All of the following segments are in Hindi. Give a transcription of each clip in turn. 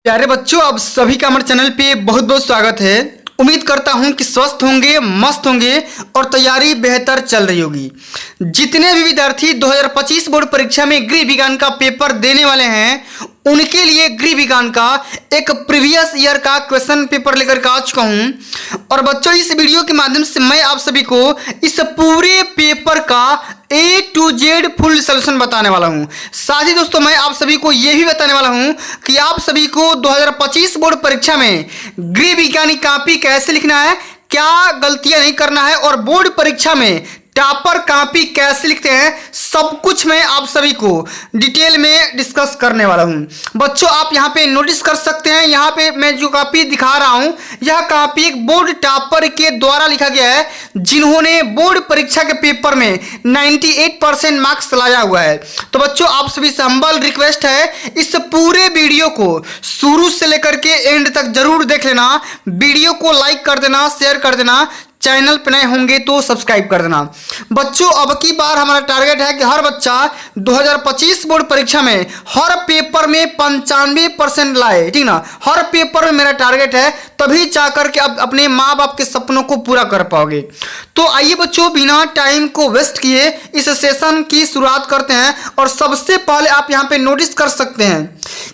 प्यारे बच्चों, आप सभी का हमारे चैनल पे बहुत बहुत स्वागत है। उम्मीद करता हूं कि स्वस्थ होंगे, मस्त होंगे और तैयारी बेहतर चल रही होगी। जितने भी विद्यार्थी 2025 बोर्ड परीक्षा में गृह विज्ञान का पेपर देने वाले हैं, उनके लिए गृह विज्ञान का एक प्रीवियस ईयर का क्वेश्चन पेपर लेकर के आ चुका हूं। और बच्चों, इस वीडियो के माध्यम से मैं आप सभी को इस पूरे पेपर का A to Z full solution बताने वाला हूं। साथ ही दोस्तों, मैं आप सभी को यह भी बताने वाला हूं कि आप सभी को 2025 बोर्ड परीक्षा में गृह विज्ञान की कॉपी कैसे लिखना है, क्या गलतियां नहीं करना है और बोर्ड परीक्षा में टॉपर कॉपी कैसे लिखते हैं, सब कुछ मैं आप सभी को डिटेल में डिस्कस करने वाला हूं। बच्चों, आप यहां पे नोटिस कर सकते हैं, यहां पे मैं जो कॉपी दिखा रहा हूं, यह कॉपी एक बोर्ड टॉपर के द्वारा लिखा गया है, जिन्होंने बोर्ड परीक्षा के पेपर में 98% मार्क्स लाया हुआ है। तो बच्चों, आप सभी से हम्बल रिक्वेस्ट है, इस पूरे वीडियो को शुरू से लेकर के एंड तक जरूर देख लेना। वीडियो को लाइक कर देना, शेयर कर देना, चैनल पर नए होंगे तो सब्सक्राइब कर देना। बच्चों, अब की बार हमारा टारगेट है कि हर बच्चा 2025 बोर्ड परीक्षा में हर पेपर में 95% लाए, ठीक ना। हर पेपर में मेरा टारगेट है, तभी जाकर के आप अपने माँ बाप के सपनों को पूरा कर पाओगे। तो आइए बच्चों, बिना टाइम को वेस्ट किए इस सेशन की शुरुआत करते हैं। और सबसे पहले आप यहाँ पे नोटिस कर सकते हैं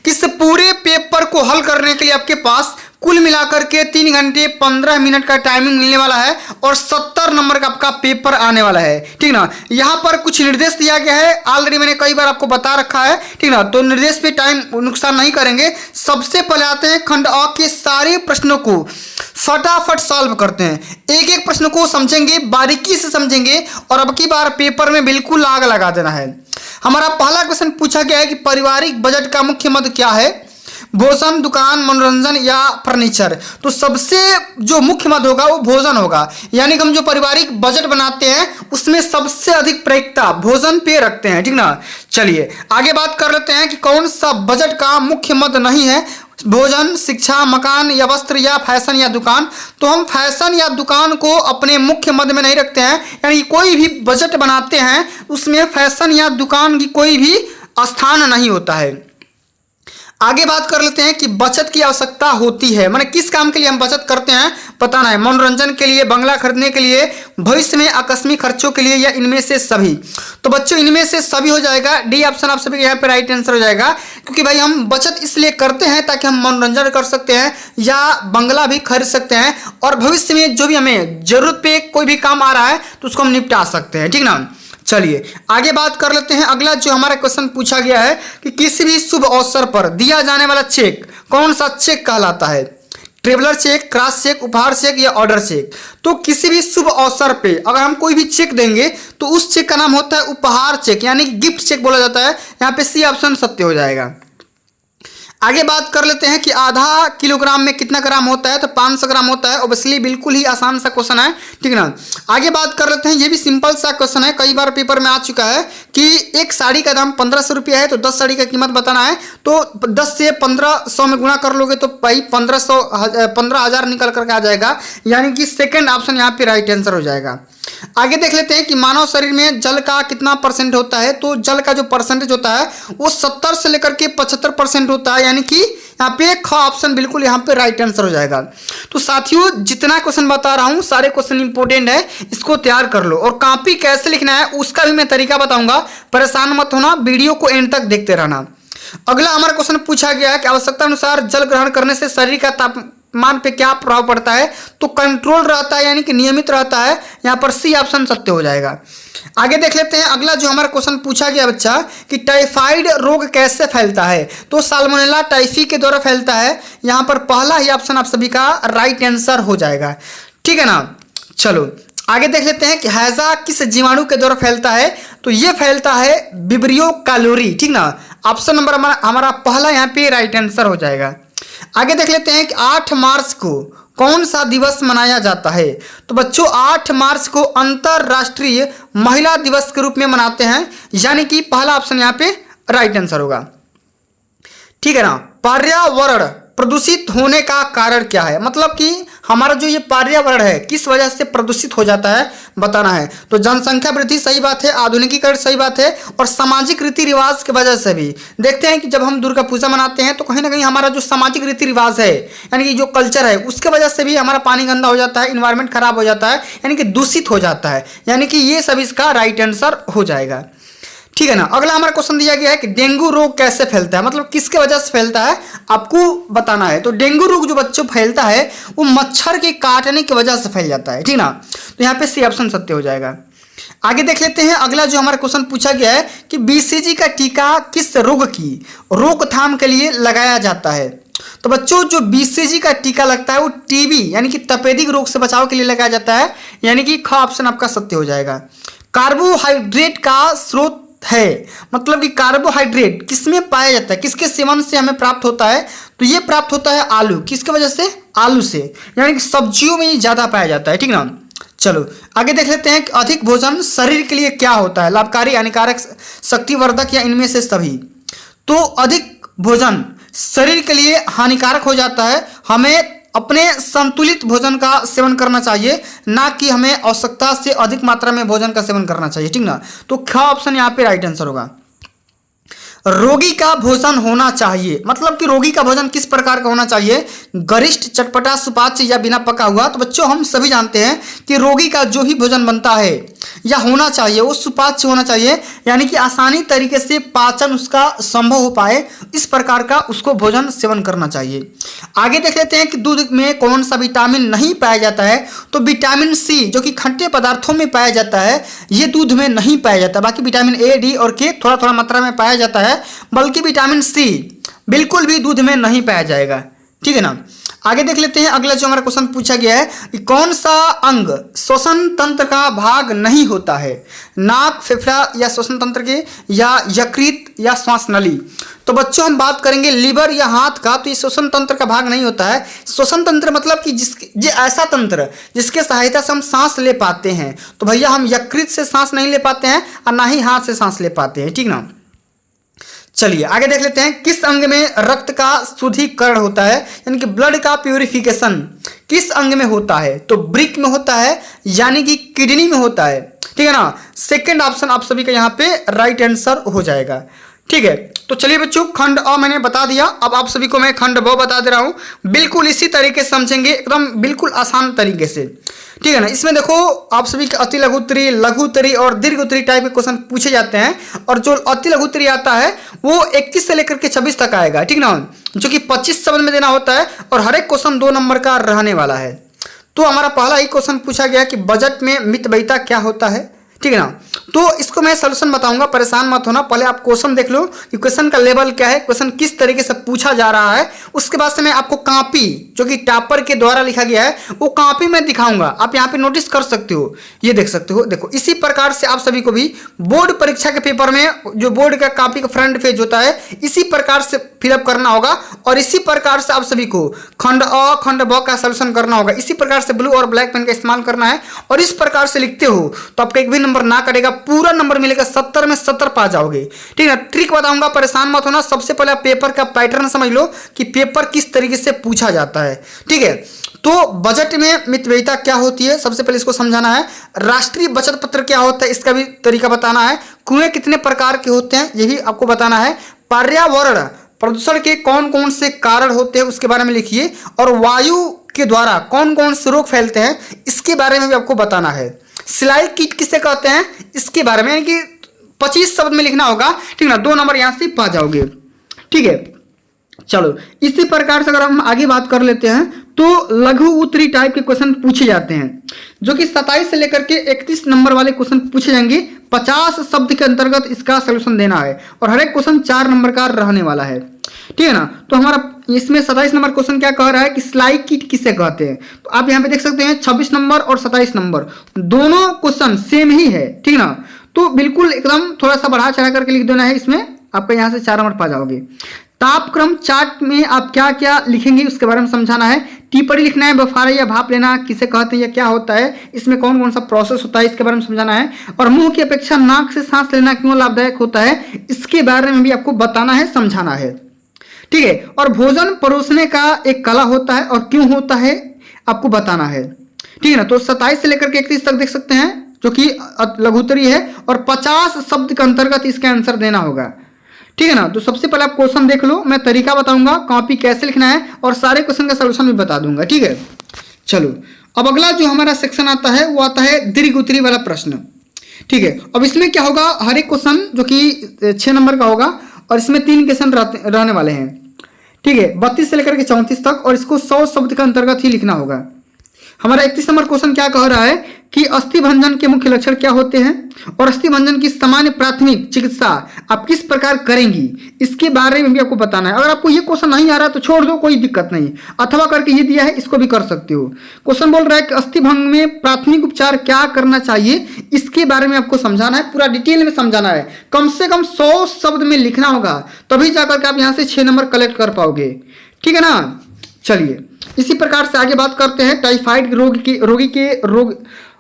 कि इस पूरे पेपर को हल करने के लिए आपके पास कुल मिलाकर के 3 घंटे 15 मिनट का टाइमिंग मिलने वाला है और 70 नंबर का आपका पेपर आने वाला है, ठीक ना। यहाँ पर कुछ निर्देश दिया गया है, ऑलरेडी मैंने कई बार आपको बता रखा है, ठीक ना। तो निर्देश पे टाइम नुकसान नहीं करेंगे। सबसे पहले आते हैं खंड अ के सारे प्रश्नों को फटाफट सॉल्व करते हैं। एक एक प्रश्न को समझेंगे, बारीकी से समझेंगे और अब की बार पेपर में बिल्कुल आग लगा देना है। हमारा पहला क्वेश्चन पूछा गया है कि पारिवारिक बजट का मुख्य मद क्या है? भोजन, दुकान, मनोरंजन या फर्नीचर। तो सबसे जो मुख्य मद होगा वो भोजन होगा, यानी कि हम जो पारिवारिक बजट बनाते हैं उसमें सबसे अधिक प्राथमिकता भोजन पे रखते हैं, ठीक ना। चलिए आगे बात कर लेते हैं कि कौन सा बजट का मुख्य मद नहीं है। भोजन, शिक्षा, मकान या वस्त्र या फैशन या दुकान। तो हम फैशन या दुकान को अपने मुख्य मद में नहीं रखते हैं, यानी कोई भी बजट बनाते हैं उसमें फैशन या दुकान की कोई भी स्थान नहीं होता है। आगे बात कर लेते हैं कि बचत की आवश्यकता होती है, माने किस काम के लिए हम बचत करते हैं बताना है। मनोरंजन के लिए, बंगला खरीदने के लिए, भविष्य में आकस्मिक खर्चों के लिए या इनमें से सभी। तो बच्चों, इनमें से सभी हो जाएगा, डी ऑप्शन आप सभी यहाँ पे राइट आंसर हो जाएगा। क्योंकि भाई हम बचत इसलिए करते हैं ताकि हम मनोरंजन कर सकते हैं या बंगला भी खरीद सकते हैं और भविष्य में जो भी हमें जरूरत पे कोई भी काम आ रहा है तो उसको हम निपटा सकते हैं, ठीक ना। चलिए आगे बात कर लेते हैं। अगला जो हमारा क्वेश्चन पूछा गया है कि किसी भी शुभ अवसर पर दिया जाने वाला चेक कौन सा चेक कहलाता है? ट्रेवलर चेक, क्रॉस चेक, उपहार चेक या ऑर्डर चेक। तो किसी भी शुभ अवसर पे अगर हम कोई भी चेक देंगे तो उस चेक का नाम होता है उपहार चेक, यानी कि गिफ्ट चेक बोला जाता है। यहाँ पे सी ऑप्शन सत्य हो जाएगा। आगे बात कर लेते हैं कि आधा किलोग्राम में कितना ग्राम होता है? तो 500 ग्राम होता है। ऑब्वियसली बिल्कुल ही आसान सा क्वेश्चन है, ठीक ना। आगे बात कर लेते हैं, ये भी सिंपल सा क्वेश्चन है, कई बार पेपर में आ चुका है कि एक साड़ी का दाम 1500 रुपया है तो 10 साड़ी का कीमत बताना है। तो 10 से 1500 में गुणा कर लोगे तो भाई 15,000 निकल करके आ जाएगा, यानी कि सेकेंड ऑप्शन यहाँ पे राइट आंसर हो जाएगा। आगे देख लेते हैं कि मानव शरीर में जल का कितना परसेंट होता है? तो जल का जो परसेंटेज होता है वो 70 से लेकर के 75% होता है, यानी कि यहाँ पे ख ऑप्शन बिल्कुल यहाँ पे राइट आंसर हो जाएगा। तो साथियों, जितना क्वेश्चन बता रहा हूँ सारे क्वेश्चन इंपॉर्टेंट है, इसको तैयार कर लो। और कॉपी कैसे लिखना है उसका भी मैं तरीका बताऊंगा, परेशान मत होना, वीडियो को एंड तक देखते रहना। अगला हमारा क्वेश्चन पूछा गया है कि आवश्यकता अनुसार जल ग्रहण करने से शरीर का तापमान पे क्या प्रभाव पड़ता है? तो कंट्रोल रहता है, यानी कि नियमित रहता है। यहाँ पर सी ऑप्शन सत्य हो जाएगा। आगे देख लेते हैं अगला जो हमारा क्वेश्चन पूछा गया बच्चा कि टाइफाइड रोग कैसे फैलता है? तो साल्मोनेला टाइफी के द्वारा फैलता है। यहाँ पर पहला ही ऑप्शन आप सभी का राइट आंसर हो जाएगा, ठीक है ना। चलो आगे देख लेते हैं कि हैजा किस जीवाणु के द्वारा फैलता है? तो ये फैलता है विब्रियो कैलोरी, ठीक ना। ऑप्शन नंबर हमारा पहला यहाँ पे राइट आंसर हो जाएगा। आगे देख लेते हैं कि 8 मार्च को कौन सा दिवस मनाया जाता है? तो बच्चों, 8 मार्च को अंतरराष्ट्रीय महिला दिवस के रूप में मनाते हैं, यानी कि पहला ऑप्शन यहाँ पे राइट आंसर होगा, ठीक है ना। पर्यावरण प्रदूषित होने का कारण क्या है, मतलब कि हमारा जो ये पर्यावरण है किस वजह से प्रदूषित हो जाता है बताना है। तो जनसंख्या वृद्धि सही बात है, आधुनिकीकरण सही बात है, और सामाजिक रीति रिवाज की वजह से भी। देखते हैं कि जब हम दुर्गा पूजा मनाते हैं तो कहीं ना कहीं हमारा जो सामाजिक रीति रिवाज है यानी कि जो कल्चर है उसके वजह से भी हमारा पानी गंदा हो जाता है, इन्वायरमेंट खराब हो जाता है, यानी कि दूषित हो जाता है, यानी कि ये सब इसका राइट आंसर हो जाएगा। ठीक है ना। अगला हमारा क्वेश्चन दिया गया है कि डेंगू रोग कैसे फैलता है, मतलब किसके वजह से फैलता है आपको बताना है। तो डेंगू रोग जो बच्चों फैलता है वो मच्छर के काटने की वजह से फैल जाता है, ठीक ना। तो यहाँ पे सी ऑप्शन सत्य हो जाएगा। आगे देख लेते हैं अगला जो हमारा क्वेश्चन पूछा गया है कि बीसीजी का टीका किस रोग की रोकथाम के लिए लगाया जाता है। तो बच्चों जो बीसीजी का टीका लगता है वो टीबी यानी कि तपेदिक रोग से बचाव के लिए लगाया जाता है, यानी कि ख ऑप्शन आपका सत्य हो जाएगा। कार्बोहाइड्रेट का स्रोत है, मतलब कि कार्बोहाइड्रेट किसमें पाया जाता है, किसके सेवन से हमें प्राप्त होता है, तो ये प्राप्त होता है आलू। किसके वजह से, आलू से, यानी कि सब्जियों में ही ज़्यादा पाया जाता है, ठीक ना। चलो आगे देख लेते हैं कि अधिक भोजन शरीर के लिए क्या होता है, लाभकारी, हानिकारक, शक्तिवर्धक या इनमें से सभी। तो अधिक भोजन शरीर के लिए हानिकारक हो जाता है, हमें अपने संतुलित भोजन का सेवन करना चाहिए, ना कि हमें आवश्यकता से अधिक मात्रा में भोजन का सेवन करना चाहिए, ठीक ना। तो ख ऑप्शन यहाँ पे राइट आंसर होगा। रोगी का भोजन होना चाहिए, मतलब कि रोगी का भोजन किस प्रकार का होना चाहिए, गरिष्ठ, चटपटा, सुपाच्य या बिना पका हुआ। तो बच्चों हम सभी जानते हैं कि रोगी का जो भी भोजन बनता है या होना चाहिए वो सुपाच्य होना चाहिए, यानी कि आसानी तरीके से पाचन उसका संभव हो पाए, इस प्रकार का उसको भोजन सेवन करना चाहिए। आगे देख लेते हैं कि दूध में कौन सा विटामिन नहीं पाया जाता है। तो विटामिन सी जो कि खट्टे पदार्थों में पाया जाता है ये दूध में नहीं पाया जाता, बाकी विटामिन ए, डी और के थोड़ा थोड़ा मात्रा में पाया जाता है, बल्कि विटामिन सी बिल्कुल भी दूध में नहीं पाया जाएगा, ठीक है ना। आगे देख लेते हैं अगला जो हमारा क्वेश्चन पूछा गया है कि कौन सा अंग श्वसन तंत्र का भाग नहीं होता है, नाक, फेफड़ा या श्वसन तंत्र के, या यकृत या श्वास नली। तो बच्चों हम बात करेंगे लीवर या हाथ का, तो ये श्वसन तंत्र का भाग नहीं होता है। श्वसन तंत्र मतलब कि ये ऐसा तंत्र जिसके सहायता से हम सांस ले पाते हैं। तो भैया हम यकृत से सांस नहीं ले पाते हैं और ना ही हाथ से सांस ले पाते हैं, ठीक ना। चलिए आगे देख लेते हैं किस अंग में रक्त का शुद्धिकरण होता है, यानी कि ब्लड का प्यूरिफिकेशन किस अंग में होता है। तो ब्रिक में होता है, यानी कि किडनी में होता है, ठीक है ना। सेकंड ऑप्शन आप सभी का यहाँ पे राइट आंसर हो जाएगा, ठीक है। तो चलिए बच्चों खंड अ मैंने बता दिया, अब आप सभी को मैं खंड ब बता दे रहा हूँ। बिल्कुल इसी तरीके से समझेंगे, एकदम बिल्कुल आसान तरीके से, ठीक है ना। इसमें देखो आप सभी के अति लघु उत्तरी, लघु उत्तरी और दीर्घ उत्तरी टाइप के क्वेश्चन पूछे जाते हैं, और जो अति लघु उत्तरी आता है वो 21 से लेकर के 26 तक आएगा, ठीक ना, जो कि 25 शब्द में देना होता है, और हर एक क्वेश्चन 2 नंबर का रहने वाला है। तो हमारा पहला ही क्वेश्चन पूछा गया कि बजट में मितव्ययिता क्या होता है, ठीक है ना। तो इसको मैं सलूशन बताऊंगा, परेशान मत होना, पहले आप क्वेश्चन देख लो कि क्वेश्चन का लेवल क्या है, क्वेश्चन किस तरीके से पूछा जा रहा है। उसके बाद से मैं आपको कॉपी जो कि टॉपर के द्वारा लिखा गया है वो कॉपी में दिखाऊंगा, आप यहाँ पे नोटिस कर सकते हो, ये देख सकते हो। देखो इसी प्रकार से आप सभी को भी बोर्ड परीक्षा के पेपर में जो बोर्ड का कॉपी का फ्रंट पेज होता है इसी प्रकार से फिलअप करना होगा, और इसी प्रकार से आप सभी को खंड अ खंड ब का सलूशन करना होगा। इसी प्रकार से ब्लू और ब्लैक पेन का इस्तेमाल करना है, और इस प्रकार से लिखते हो तो आपका एक भी नंबर ना कटेगा, पूरा नंबर मिलेगा, 70 में 70 पा जाओगे, ठीक है। ट्रिक बताऊंगा, परेशान मत होना। सबसे पहले आप पेपर का पैटर्न समझ लो कि पेपर किस तरीके से पूछा जाता है, ठीक है। तो बजट में मितव्ययिता क्या होती है, सबसे पहले इसको समझाना है। राष्ट्रीय बचत पत्र क्या होता है इसका भी तरीका बताना है। कुएं कितने प्रकार के होते हैं ये भी आपको बताना है। पर्यावरण प्रदूषण के कौन कौन से कारण होते हैं उसके बारे में लिखिए, और वायु के द्वारा कौन कौन से रोग फैलते हैं इसके बारे में भी आपको बताना है। सिलाई किट किसे कहते हैं इसके बारे में, यानी कि 25 शब्द में लिखना होगा, ठीक ना। 2 नंबर यहाँ से पा जाओगे, ठीक है। चलो इसी प्रकार से अगर हम आगे बात कर लेते हैं तो लघु उत्तरी टाइप के क्वेश्चन पूछे जाते हैं, जो कि 27 से लेकर के 31 नंबर वाले क्वेश्चन पूछे जाएंगे। 50 शब्द के अंतर्गत इसका सलूशन देना है, और हर एक क्वेश्चन 4 नंबर का रहने वाला है, ठीक है ना। तो हमारा इसमें 27 नंबर क्वेश्चन क्या कह रहा है कि सिलाई किट किसे कहते हैं। तो आप यहाँ पे देख सकते हैं 26 नंबर और 27 नंबर दोनों क्वेश्चन सेम ही है, ठीक ना। तो बिल्कुल एकदम थोड़ा सा बढ़ा चढ़ा करके लिख देना है, इसमें आपका यहाँ से 4 नंबर पा जाओगे। तापक्रम चार्ट में आप क्या क्या लिखेंगे उसके बारे में समझाना है। टिप्पणी लिखना है, बफारा या भाप लेना किसे कहते हैं या क्या होता है, इसमें कौन कौन सा प्रोसेस होता है इसके बारे में समझाना है, और मुंह की अपेक्षा नाक से सांस लेना क्यों लाभदायक होता है इसके बारे में भी आपको बताना है, समझाना है, ठीक है। और भोजन परोसने का एक कला होता है और क्यों होता है आपको बताना है, ठीक है ना। तो 27 से लेकर के 31 तक देख सकते हैं जो कि लघुत्तरी है और 50 शब्द के अंतर्गत इसका आंसर देना होगा, ठीक है ना। तो सबसे पहले आप क्वेश्चन देख लो, मैं तरीका बताऊंगा कॉपी कैसे लिखना है और सारे क्वेश्चन का सलूशन भी बता दूंगा, ठीक है। चलो अब अगला जो हमारा सेक्शन आता है वो आता है दीर्घ उत्तरी वाला प्रश्न, ठीक है। अब इसमें क्या होगा, हर एक क्वेश्चन जो कि 6 नंबर का होगा और इसमें 3 क्वेश्चन रहने वाले हैं, ठीक है। 32 से लेकर के 34 तक और इसको 100 शब्द के अंतर्गत ही लिखना होगा। हमारा 31 नंबर क्वेश्चन क्या कह रहा है कि अस्थि भंजन के मुख्य लक्षण क्या होते हैं और अस्थि भंजन की सामान्य प्राथमिक चिकित्सा आप किस प्रकार करेंगी, इसके बारे में भी आपको बताना है। अगर आपको ये क्वेश्चन नहीं आ रहा तो छोड़ दो, कोई दिक्कत नहीं, अथवा करके ये दिया है इसको भी कर सकते हो। क्वेश्चन बोल रहा है कि अस्थि भंग में प्राथमिक उपचार क्या करना चाहिए, इसके बारे में आपको समझाना है, पूरा डिटेल में समझाना है। कम से कम 100 शब्द में लिखना होगा, तभी जाकर के आप यहाँ से 6 नंबर कलेक्ट कर पाओगे, ठीक है ना। चलिए इसी प्रकार से आगे बात करते हैं। टाइफाइड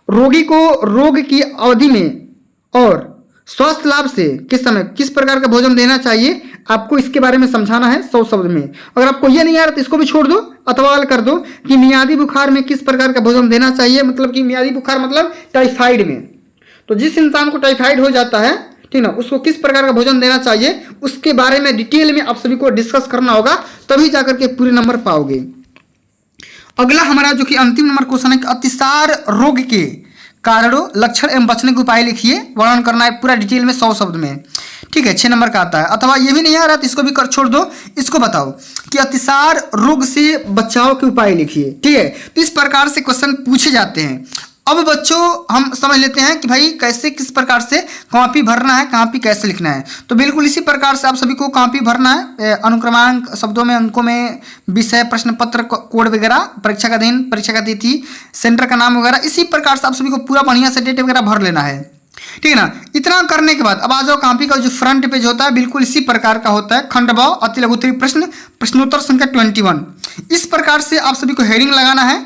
रोगी को रोग की अवधि में और स्वास्थ्य लाभ से किस समय किस प्रकार का भोजन देना चाहिए, आपको इसके बारे में समझाना है 100 शब्द में। अगर आपको ये नहीं आ रहा तो इसको भी छोड़ दो, अथवा कर दो कि मियादी बुखार में किस प्रकार का भोजन देना चाहिए, मतलब कि मियादी बुखार मतलब टाइफाइड में। तो जिस इंसान को टाइफाइड हो जाता है, ठीक ना, उसको किस प्रकार का भोजन देना चाहिए उसके बारे में डिटेल में आप सभी को डिस्कस करना होगा, तभी जाकर के पूरे नंबर पाओगे। अगला हमारा जो कि अंतिम नंबर क्वेश्चन है कि अतिसार रोग के कारणों, लक्षण एवं बचने के उपाय लिखिए, वर्णन करना है पूरा डिटेल में 100 शब्द में, ठीक है। 6 नंबर का आता है। अथवा ये भी नहीं आ रहा तो इसको भी कर छोड़ दो, इसको बताओ कि अतिसार रोग से बचाव के उपाय लिखिए, ठीक है। तो इस प्रकार से क्वेश्चन पूछे जाते हैं। अब बच्चों हम समझ लेते हैं कि भाई कैसे किस प्रकार से कॉपी भरना है, कॉपी कैसे लिखना है। तो बिल्कुल इसी प्रकार से आप सभी को कॉपी भरना है, अनुक्रमांक शब्दों में, अंकों में, विषय, प्रश्न पत्र, कोड वगैरह, परीक्षा का दिन, परीक्षा का तिथि, सेंटर का नाम वगैरह, इसी प्रकार से आप सभी को पूरा बढ़िया से डेट वगैरह भर लेना है, ठीक है ना। इतना करने के बाद अब आ जाओ, कॉपी का जो फ्रंट पेज होता है बिल्कुल इसी प्रकार का होता है। खंड भाव, अति लघु उत्तरी प्रश्न, प्रश्नोत्तर संख्या 21, इस प्रकार से आप सभी को हेडिंग लगाना है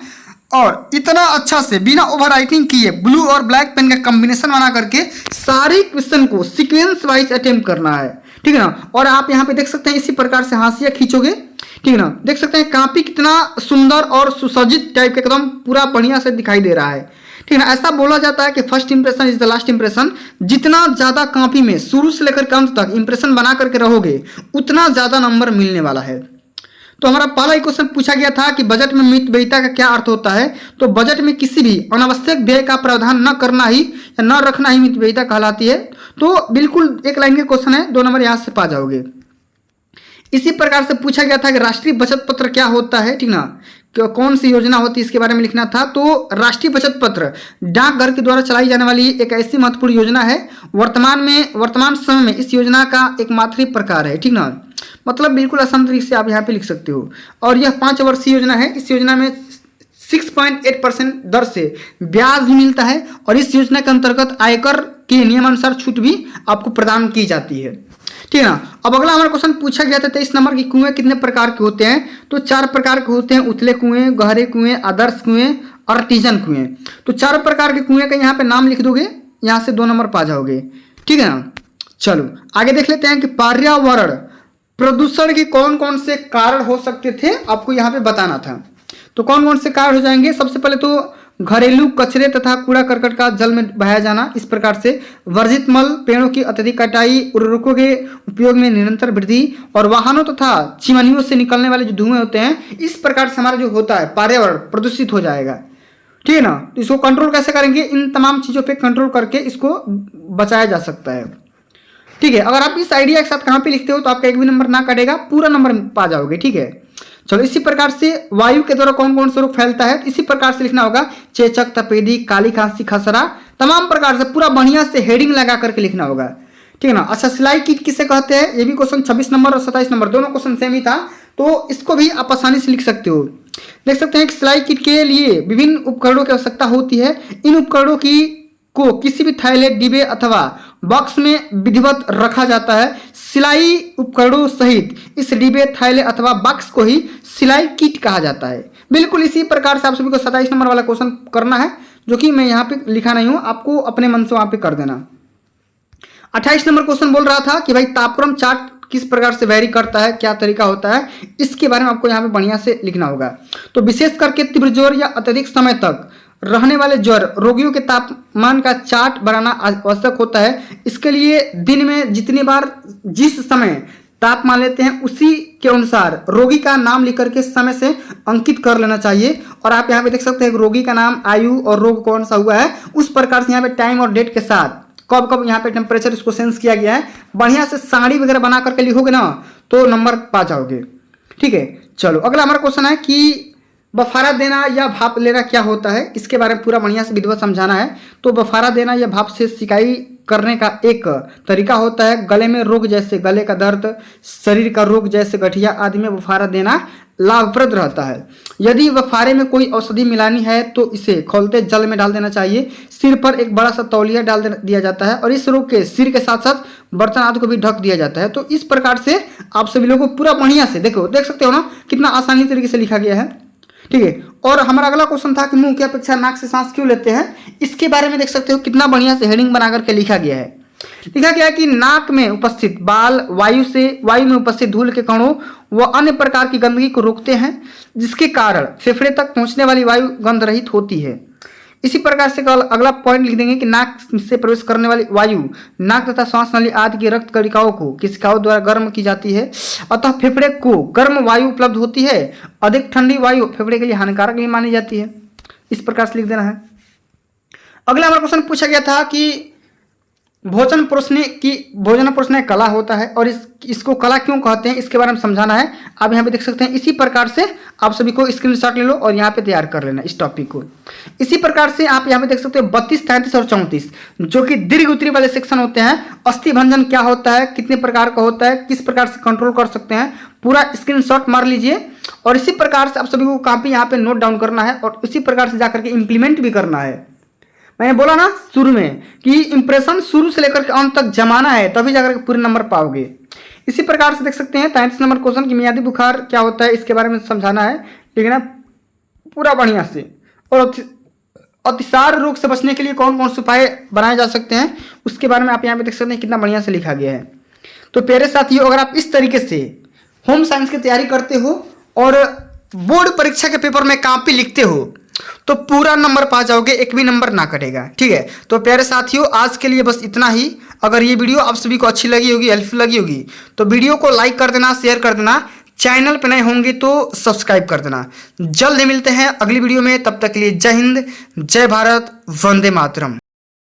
और इतना अच्छा से बिना ओवर राइटिंग किए ब्लू और ब्लैक पेन का कॉम्बिनेशन बना करके सारे क्वेश्चन को सीक्वेंस वाइज अटेम्प्ट करना है, ठीक है ना। और आप यहाँ पे देख सकते हैं इसी प्रकार से हाशिया खींचोगे, ठीक है ना। देख सकते हैं कॉपी कितना सुंदर और सुसज्जित टाइप का एकदम पूरा बढ़िया से दिखाई दे रहा है, ठीक है ना। ऐसा बोला जाता है कि first impression is the last impression. जितना ज्यादा कॉपी में शुरू से लेकर के अंत तक इंप्रेशन बना करके रहोगे उतना ज्यादा नंबर मिलने वाला है। तो हमारा पहला क्वेश्चन पूछा गया था कि बजट में मितव्ययिता का क्या अर्थ होता है। तो बजट में किसी भी अनावश्यक व्यय का प्रावधान न करना ही या न रखना ही मितव्ययिता कहलाती है। तो बिल्कुल एक लाइन का क्वेश्चन है, 2 नंबर यहाँ से पा जाओगे। इसी प्रकार से पूछा गया था कि राष्ट्रीय बचत पत्र क्या होता है, ठीक ना, कौन सी योजना होती है इसके बारे में लिखना था। तो राष्ट्रीय बचत पत्र डाकघर के द्वारा चलाई जाने वाली एक ऐसी महत्वपूर्ण योजना है, वर्तमान समय में इस योजना का एकमात्र ही प्रकार है, ठीक ना। मतलब बिल्कुल आसान तरीके से आप यहाँ पे लिख सकते हो। और यह 5 वर्षीय योजना है। इस योजना में 6.8% दर से ब्याज भी मिलता है और इस योजना के अंतर्गत आयकर के नियमानुसार छूट भी आपको प्रदान की जाती है, ठीक है ना। अब अगला हमारा क्वेश्चन पूछा गया था 23 नंबर की, कुएं कितने प्रकार के होते हैं। तो 4 प्रकार के होते हैं, उथले कुएं, गहरे कुएं, आदर्श कुएं, आर्टिजन कुएं। तो 4 प्रकार के कुएं का यहाँ पे नाम लिख दोगे, यहाँ से 2 नंबर पा जाओगे, ठीक है ना। चलो आगे देख लेते हैं कि पर्यावरण प्रदूषण के कौन कौन से कारण हो सकते थे, आपको यहाँ पे बताना था। तो कौन कौन से कारण हो जाएंगे। सबसे पहले तो घरेलू कचरे तथा कूड़ा करकट का जल में बहाया जाना, इस प्रकार से वर्जित मल, पेड़ों की अत्यधिक कटाई, उर्वरकों के उपयोग में निरंतर वृद्धि और वाहनों तथा चिमनियों से निकलने वाले जो धुएं होते हैं, इस प्रकार से हमारा जो होता है पर्यावरण प्रदूषित हो जाएगा, ठीक है ना। तो इसको कंट्रोल कैसे करेंगे, इन तमाम चीज़ों पे कंट्रोल करके इसको बचाया जा सकता है, ठीक है। अगर आप इस आइडिया के साथ कहाँ पे लिखते हो तो आपका एक भी नंबर ना कटेगा, पूरा नंबर पा जाओगे, ठीक है। चलो इसी प्रकार से वायु के द्वारा कौन कौन सा रोग फैलता है, इसी प्रकार से लिखना होगा। चेचक, तपेदी, काली खांसी, खसरा, तमाम प्रकार से पूरा बढ़िया से हेडिंग लगा करके लिखना होगा, ठीक है ना। अच्छा सिलाई किट किसे कहते हैं, ये भी क्वेश्चन 26 नंबर और 27 नंबर दोनों क्वेश्चन सेम ही था, तो इसको भी आप आसानी से लिख सकते हो। देख सकते हैं कि सिलाई किट के लिए विभिन्न उपकरणों की आवश्यकता होती है। इन उपकरणों को किसी भी थैले, डिब्बे अथवा बॉक्स में विधिवत रखा जाता है। सिलाई उपकरणों सहित इस डिब्बे, थैले अथवा बॉक्स को ही सिलाई किट कहा जाता है। बिल्कुल इसी प्रकार से आप सभी को 27 नंबर वाला क्वेश्चन करना है, जो कि मैं यहाँ पे लिखा नहीं हूँ, आपको अपने मन से वहाँ पे कर देना। 28 नंबर क्वेश्चन बोल रहा था कि भाई तापक्रम चार्ट किस प्रकार से वेरी करता है, क्या तरीका होता है, इसके बारे में आपको यहाँ पे बढ़िया से लिखना होगा। तो विशेष करके तीव्र ज्वर या अत्यधिक समय तक रहने वाले ज्वर रोगियों के तापमान का चार्ट बनाना आवश्यक होता है। इसके लिए दिन में जितनी बार जिस समय तापमान लेते हैं उसी के अनुसार रोगी का नाम लिख करके समय से अंकित कर लेना चाहिए। और आप यहाँ पे देख सकते हैं रोगी का नाम, आयु और रोग कौन सा हुआ है, उस प्रकार से यहाँ पे टाइम और डेट के साथ कब कब यहाँ पे टेम्परेचर इसको सेंस किया गया है, बढ़िया से साड़ी वगैरह बना करके लिखोगे ना तो नंबर पा जाओगे। ठीक है, चलो अगला हमारा क्वेश्चन है कि बफारा देना या भाप लेना क्या होता है, इसके बारे में पूरा बढ़िया से विधिवत समझाना है। तो बफारा देना या भाप से सिकाई करने का एक तरीका होता है गले में रोग जैसे गले का दर्द, शरीर का रोग जैसे गठिया आदि में बफारा देना लाभप्रद रहता है। यदि बफारे में कोई औषधि मिलानी है तो इसे खौलते जल में डाल देना चाहिए। सिर पर एक बड़ा सा तौलिया डाल दिया जाता है और इस रोग के सिर के साथ साथ बर्तन आदि को भी ढक दिया जाता है। तो इस प्रकार से आप सभी लोगों को पूरा बढ़िया से देखो, देख सकते हो ना कितना आसानी तरीके से लिखा गया है। ठीक है, और हमारा अगला क्वेश्चन था कि मुंह की अपेक्षा नाक से सांस क्यों लेते हैं, इसके बारे में देख सकते हो कितना बढ़िया से हेडिंग बना करके लिखा गया है। लिखा गया है कि नाक में उपस्थित बाल वायु में उपस्थित धूल के कणों व अन्य प्रकार की गंदगी को रोकते हैं, जिसके कारण फेफड़े तक पहुंचने वाली वायु गंध रहित होती है। इसी प्रकार से अगला पॉइंट लिख देंगे कि नाक से प्रवेश करने वाली वायु नाक तथा श्वास नली आदि की रक्त कणिकाओं को कोशिकाओं द्वारा गर्म की जाती है, अतः फेफड़े को गर्म वायु उपलब्ध होती है। अधिक ठंडी वायु फेफड़े के लिए हानिकारक भी मानी जाती है। इस प्रकार से लिख देना है। अगला हमारा क्वेश्चन पूछा गया था कि भोजन परोसने कला होता है और इसको कला क्यों कहते हैं, इसके बारे में समझाना है। आप यहाँ पे देख सकते हैं, इसी प्रकार से आप सभी को स्क्रीनशॉट ले लो और यहाँ पे तैयार कर लेना इस टॉपिक को। इसी प्रकार से आप यहाँ पे देख सकते हो 32, 33 और 34 जो कि दीर्घ उत्तरी वाले सेक्शन होते हैं। अस्थि भंजन क्या होता है, कितने प्रकार का होता है, किस प्रकार से कंट्रोल कर सकते हैं, पूरा स्क्रीनशॉट मार लीजिए। और इसी प्रकार से आप सभी को काफी यहाँ पे नोट डाउन करना है और इसी प्रकार से जाकर के इम्प्लीमेंट भी करना है। मैंने बोला ना शुरू में कि इंप्रेशन शुरू से लेकर के अंत तक जमाना है, तभी जाकर के पूरे नंबर पाओगे। इसी प्रकार से देख सकते हैं 33 नंबर क्वेश्चन की मियादी बुखार क्या होता है, इसके बारे में समझाना है, ठीक है ना, पूरा बढ़िया से। और अतिसार रोग से बचने के लिए कौन कौन से उपाय बनाए जा सकते हैं, उसके बारे में आप यहाँ पे देख सकते हैं कितना बढ़िया से लिखा गया है। तो प्यारे साथियों, अगर आप इस तरीके से होम साइंस की तैयारी करते हो और बोर्ड परीक्षा के पेपर में कॉपी लिखते हो तो पूरा नंबर पा जाओगे, एक भी नंबर ना कटेगा। ठीक है, तो प्यारे साथियों आज के लिए बस इतना ही। अगर ये वीडियो आप सभी को अच्छी लगी होगी, हेल्पफुल लगी होगी, तो वीडियो को लाइक कर देना, शेयर कर देना, चैनल पे नए होंगे तो सब्सक्राइब कर देना। जल्द ही मिलते हैं अगली वीडियो में, तब तक के लिए जय हिंद, जय भारत, वंदे मातरम।